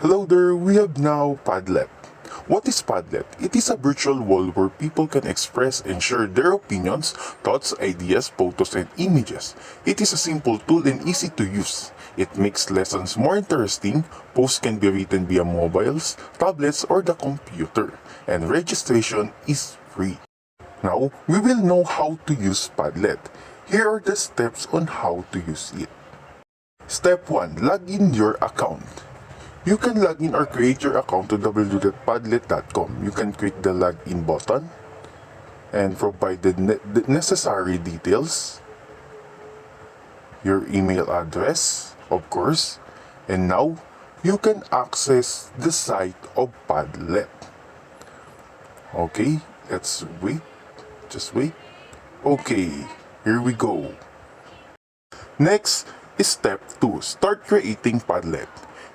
Hello there, we have now Padlet. What is Padlet? It is a virtual wall where people can express and share their opinions, thoughts, ideas, photos, and images. It is a simple tool and easy to use. It makes lessons more interesting. Posts can be written via mobiles, tablets, or the computer. And registration is free. Now, we will know how to use Padlet. Here are the steps on how to use it. Step 1. Log in your account. You can log in or create your account to www.padlet.com. You can click the login button and provide the necessary details, your email address, of course, and now you can access the site of Padlet. Okay, let's wait. Just wait. Okay, here we go. Next is step 2. Start creating Padlet.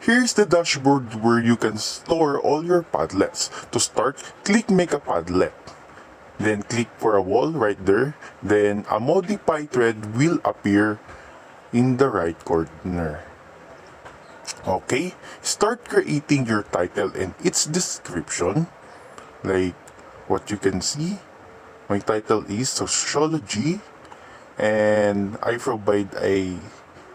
Here's the dashboard where you can store all your Padlets. To start, click Make a Padlet. Then click for a wall right there. Then a modify thread will appear in the right corner. Okay, start creating your title and its description. Like what you can see, my title is Sociology and I provide a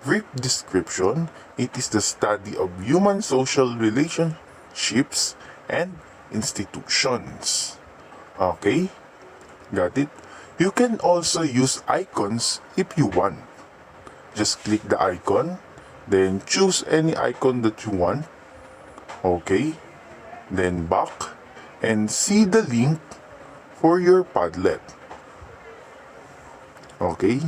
brief description. It is the study of human social relationships and institutions. Okay, got it? You can also use icons if you want. Just click the icon, then choose any icon that you want. Okay, then back and see the link for your Padlet. Okay.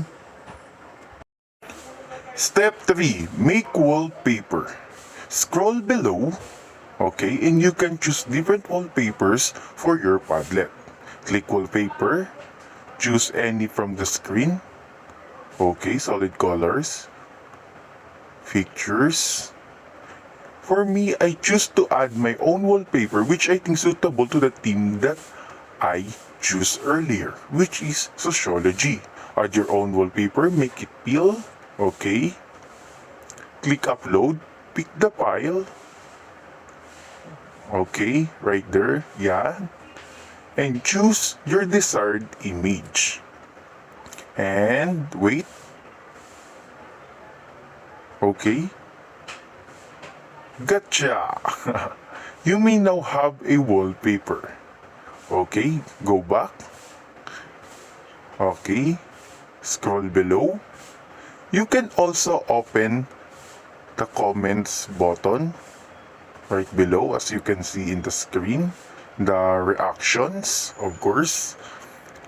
Step 3. Make wallpaper. Scroll below, okay, and you can choose different wallpapers for your Padlet. Click wallpaper, choose any from the screen. Okay, solid colors, pictures. For me, I choose to add my own wallpaper which I think suitable to the theme that I choose earlier, which is sociology. Add your own wallpaper, make it peel. Okay, click upload, pick the file. Okay, right there, yeah. And choose your desired image. And wait. Okay. Gotcha! You may now have a wallpaper. Okay, go back. Okay, scroll below. You can also open the comments button right below, as you can see in the screen. The reactions, of course.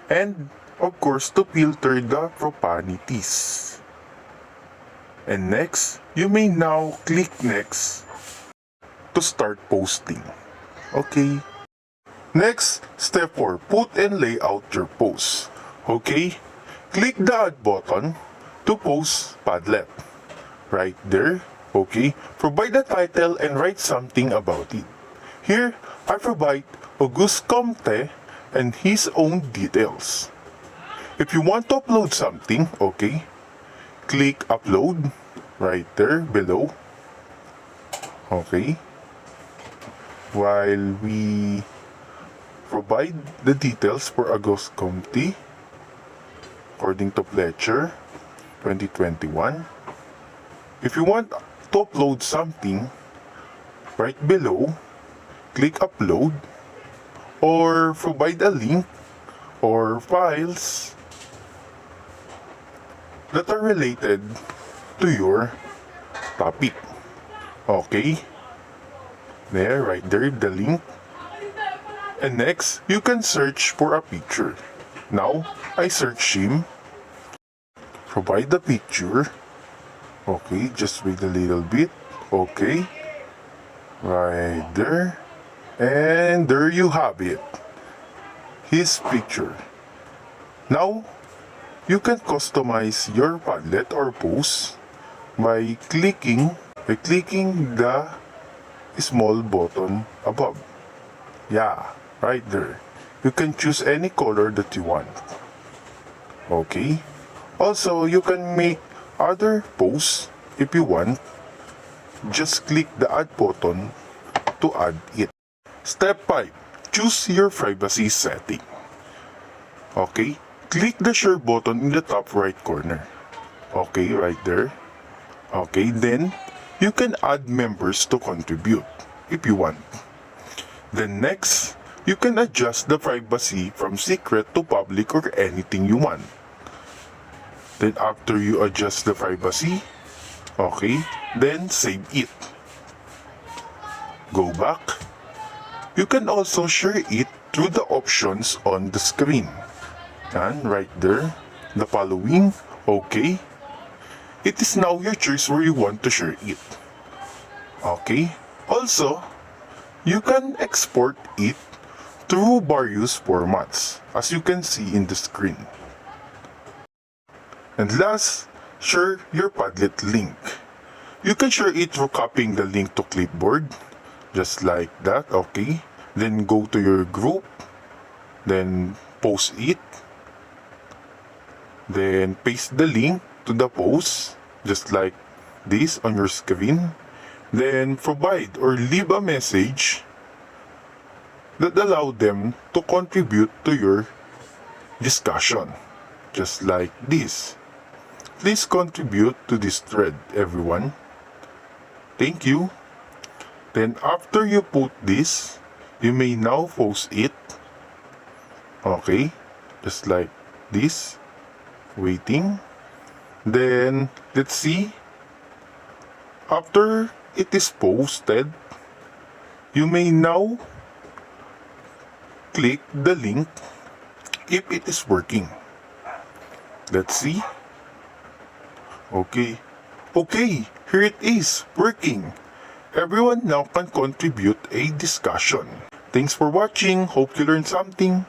And, of course, to filter the profanities. And next, you may now click next to start posting. Okay. Next, step 4. Put and lay out your post. Okay. Click the add button to post Padlet. Right there. Okay. Provide the title and write something about it. Here, I provide Auguste Comte and his own details. If you want to upload something, okay, click upload right there below. Okay. While we provide the details for Auguste Comte according to Fletcher 2021. If you want to upload something, right below, click upload or provide a link or files that are related to your topic. Okay, there, right there, the link. And next, you can search for a picture. Now, I search him. Provide the picture. Okay, just wait a little bit. Okay, right there. And there you have it. His picture. Now, you can customize your Padlet or post by clicking the small button above. Yeah, right there. You can choose any color that you want. Okay. Also, you can make other posts if you want. Just click the add button to add it. Step 5. Choose your privacy setting. Okay, click the share button in the top right corner. Okay, right there. Okay, then you can add members to contribute if you want. Then next, you can adjust the privacy from secret to public or anything you want. Then after you adjust the privacy, okay, then save it. Go back. You can also share it through the options on the screen. And right there, the following, okay. It is now your choice where you want to share it. Okay. Also, you can export it through various formats, as you can see in the screen. And last, share your Padlet link. You can share it through copying the link to clipboard, just like that, okay? Then go to your group, then post it, then paste the link to the post, just like this on your screen. Then provide or leave a message that allow them to contribute to your discussion, just like this. Please contribute to this thread, everyone. Thank you. Then after you put this, you may now post it. Okay, just like this. Waiting. Then let's see. After it is posted, you may now click the link if it is working. Let's see. Okay, here it is, working. Everyone now can contribute a discussion. Thanks for watching. Hope you learned something.